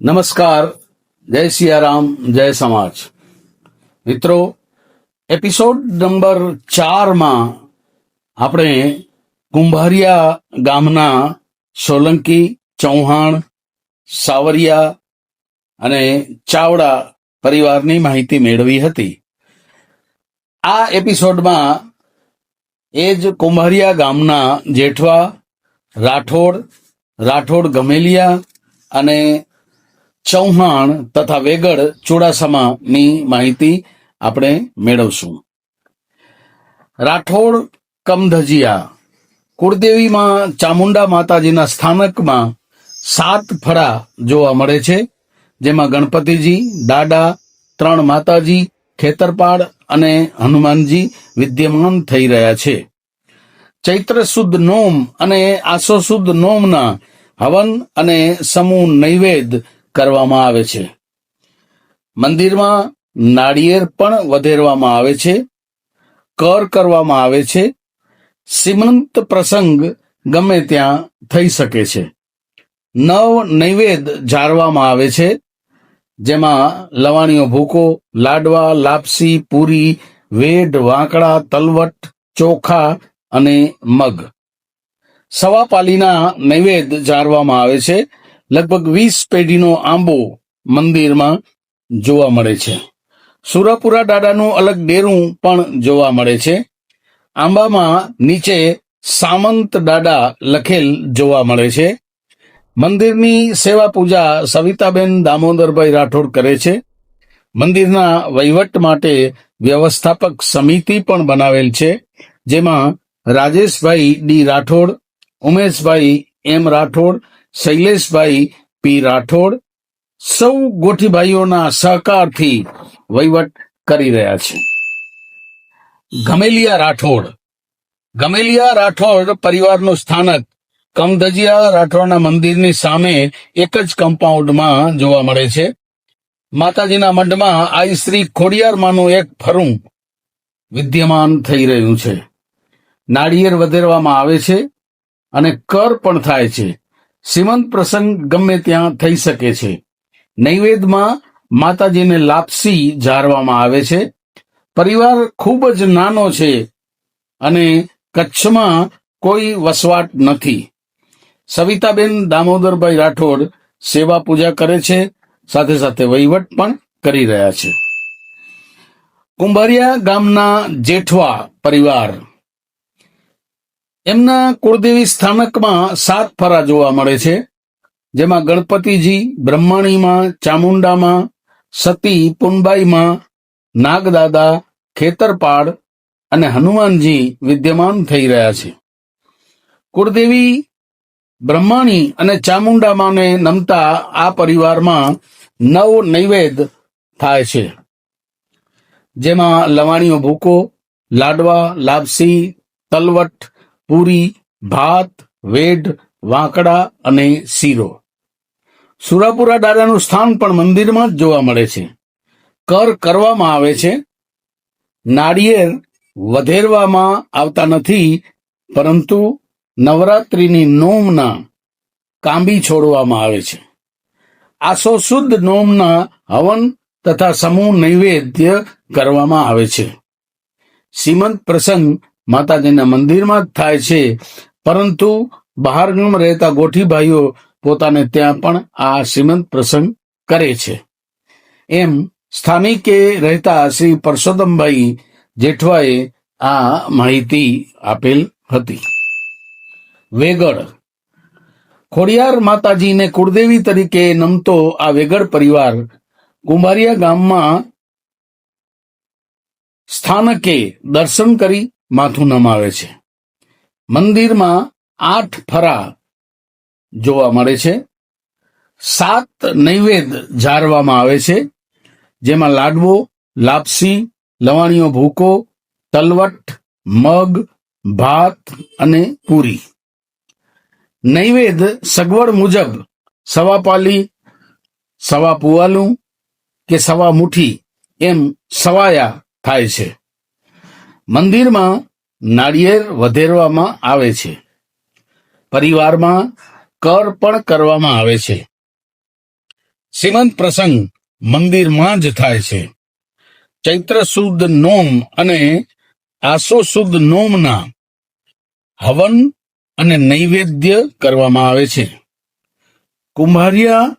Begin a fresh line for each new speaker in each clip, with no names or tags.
નમસ્કાર, જય સિયારામ, જય સમાજ. મિત્રો, એપિસોડ નંબર 4માં આપણે કુંભારિયા ગામના સોલંકી, ચૌહાણ, સાવરિયા અને ચાવડા પરિવારની માહિતી મેળવી હતી. આ એપિસોડમાં એ જ કુંભારિયા ગામના જેઠવા, રાઠોડ ગમેલિયા અને ચૌહાણ તથા વેગડ ચુડાસમાની માહિતી આપણે મેળવશું. રાઠોડ કમધજીયા કુળદેવીમાં ચામુંડા માતાજીના સ્થાનકમાં 7 ફળા જોવા મળે છે, જેમાં ગણપતિજી, દાડા, 3 માતાજી, ખેતરપાળ અને હનુમાનજી વિદ્યમાન થઈ રહ્યા છે. ચૈત્ર સુદ નોમ અને આસો સુદ નોમના હવન અને સમૂહ નૈવેદ્ય કરવામાં આવે છે. મંદિરમાં નાળિયેર પણ વધેરવામાં આવે છે, કર કરવામાં આવે છે. સીમંત પ્રસંગ ગમે ત્યાં થઈ શકે છે. નવ નૈવેદ્ય ઝારવામાં આવે છે, જેમાં લવાણીઓ ભૂકો, લાડવા, લાપસી, પૂરી, વેઢ, વાંકડા, તલવટ, ચોખા અને મગ. સવા પાલીના નૈવેદ્ય ઝારવામાં આવે છે. લગભગ 20 પેઢીનો આંબો મંદિરમાં જોવા મળે છે. સુરાપુરા દાદાનું અલગ ડેરું પણ જોવા મળે છે. આંબામાં નીચે સામંત દાદા લખેલ જોવા મળે છે. મંદિરની સેવા પૂજા સવિતાબેન દામોદરભાઈ રાઠોડ કરે છે. મંદિરના વહીવટ માટે વ્યવસ્થાપક સમિતિ પણ બનાવેલ છે, જેમાં રાજેશભાઈ ડી રાઠોડ, ઉમેશભાઈ એમ રાઠોડ, શૈલેષભાઈ પી રાઠોડ સૌ ગોઠીભાઈઓના સહકારથી વહીવટ કરી રહ્યા છે. ગમેલિયા રાઠોડ પરિવારનું સ્થાનક કમધજીયા રાઠોડના મંદિરની સામે એક જ કમ્પાઉન્ડમાં જોવા મળે છે. માતાજીના મંડમાં આઈ શ્રી ખોડિયારમાંનું એક ફરું વિદ્યમાન થઈ રહ્યું છે. નાળિયેર વધેરવામાં આવે છે અને કર પણ થાય છે. સીમંત પ્રસંગ ગમે ત્યાં થઈ શકે છે. નૈવેદ્યમાં માતાજીને લાપસી ઝારવામાં આવે છે. પરિવાર ખૂબ જ નાનો છે અને કચ્છમાં કોઈ વસવાટ નથી. સવિતાબેન દામોદરભાઈ રાઠોડ સેવા પૂજા કરે છે, સાથે સાથે વહીવટ પણ કરી રહ્યા છે. કુંભારિયા ગામના જેઠવા પરિવાર, એમના કુળદેવી સ્થાનકમાં 7 ફળા જોવા મળે છે, જેમાં ગણપતિજી બ્રહ્માણીમાં, ચામુંડામાં, સતી પુનબાઈમાં, નાગદાદા, ખેતરપાળ અને હનુમાનજી વિદ્યમાન થઈ રહ્યા છે. કુળદેવી બ્રહ્માણી અને ચામુંડામાને નમતા આ પરિવારમાં 9 નૈવેદ્ય થાય છે, જેમાં લવાણીઓ ભૂકો, લાડવા, લાપસી, તલવટ, પૂરી, ભાત, વેઢ, વાંકડા અને શીરો. સુરાપુરા દાદાનું સ્થાન પણ મંદિરમાં જ જોવા મળે છે. કર કરવામાં આવે છે. નાળિયેર વધેરવામાં આવતા નથી, પરંતુ નવરાત્રિની નોમના કાંબી છોડવામાં આવે છે. આસો સુદ નોમના હવન તથા સમૂહ નૈવેદ્ય કરવામાં આવે છે. સીમંત પ્રસંગ માતાજીના મંદિરમાં જ થાય છે, પરંતુ બહારગામ રહેતા ગોઠીભાઈઓ પોતાને ત્યાં પણ આ સીમંત પ્રસંગ કરે છે. એમ સ્થાનિકે રહેતા શ્રી પરસોત્તમભાઈ જેઠવાએ આ માહિતી આપેલ હતી. વેગડ ખોડિયાર માતાજીને કુળદેવી તરીકે નમતો આ વેગડ પરિવાર કુંભારિયા ગામમાં સ્થાનકે દર્શન કરી માથું નમાવે છે. મંદિરમાં 8 ફળા જોવા મળે છે. 7 નૈવેદ્ય ઝારવામાં આવે છે, જેમાં લાડવો, લાપસી, લવાણીઓ ભૂકો, તલવટ, મગ, ભાત અને પૂરી. નૈવેદ્ય સગવડ મુજબ સવા પાલી, સવા પુવાલું કે સવા મુઠ્ઠી એમ સવાયા થાય છે. મંદિરમાં નાળિયેર વધેરવામાં આવે છે. પરિવારમાં કર પણ કરવામાં આવે છે. શ્રીમંત પ્રસંગ મંદિરમાં જ થાય છે. ચૈત્ર સુદ નોમ અને આસો સુદ નોમના હવન અને નૈવેદ્ય કરવામાં આવે છે. કુંભારિયા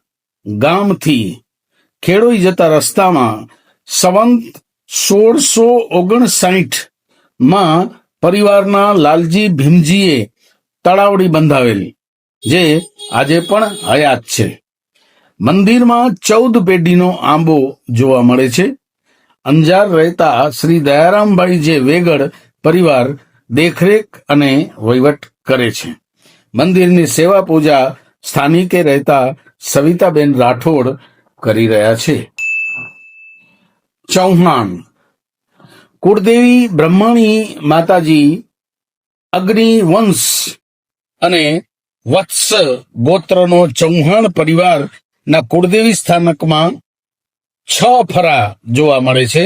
ગામથી ખેડોઈ જતા રસ્તામાં સંવંત 1659 પરિવારના લાલજી ભીમજીએ તળાવડી બંધાવેલ, જે આજે પણ હયાત છે. મંદિરમાં 14 પેઢીનો આંબો જોવા મળે છે. અંજાર રહેતા શ્રી દયારામભાઈ જે વેગડ પરિવાર દેખરેખ અને વહીવટ કરે છે. મંદિરની સેવા પૂજા સ્થાનિકે રહેતા સવિતાબેન રાઠોડ કરી રહ્યા છે. ચૌહાણ કુળદેવી બ્રહ્મણી માતાજી અગ્નિવંશ અને વત્સ ગોત્રનો ચૌહાણ પરિવારના કુળદેવી સ્થાનકમાં 6 ફરા જોવા મળે છે,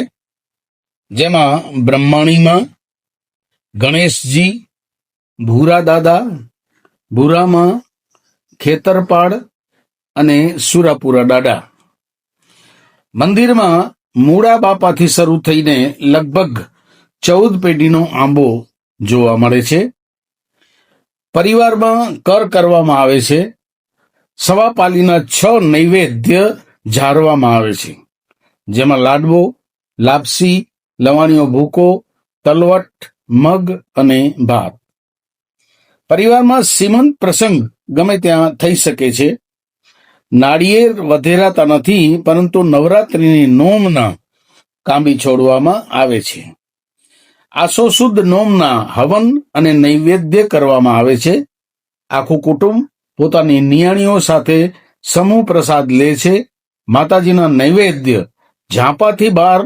જેમાં બ્રહ્મણીમાં ગણેશજી, ભૂરા દાદા, ભૂરામાં, ખેતરપાડ અને સુરાપુરા દાદા. મંદિરમાં મૂળા બાપાથી શરૂ થઈને લગભગ 14 પેઢીનો આંબો જોવા મળે છે. પરિવારમાં કર કરવામાં આવે છે. સવા પાલીના 6 નૈવેદ્ય ઝારવામાં આવે છે, જેમાં લાડવો, લાપસી, લવાણીઓ ભૂકો, તલવટ, મગ અને ભાત. પરિવારમાં સીમંત પ્રસંગ ગમે ત્યાં થઈ શકે છે. નાળિયેર વધેરાતા નથી, પરંતુ નવરાત્રિની નોમના કાંબી છોડવામાં આવે છે. આસો સુદ નોમના હવન અને નૈવેદ્ય કરવામાં આવે છે. આખું કુટુંબ પોતાની નિયાણીઓ સાથે સમૂહ પ્રસાદ લે છે. માતાજીના નૈવેદ્ય ઝાંપાથી બહાર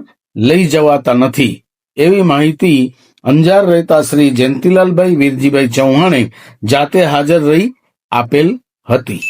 લઈ જવાતા નથી, એવી માહિતી અંજાર રહેતા શ્રી જયંતિલાલભાઈ વીરજીભાઈ ચૌહાણે જાતે હાજર રહી આપેલ હતી.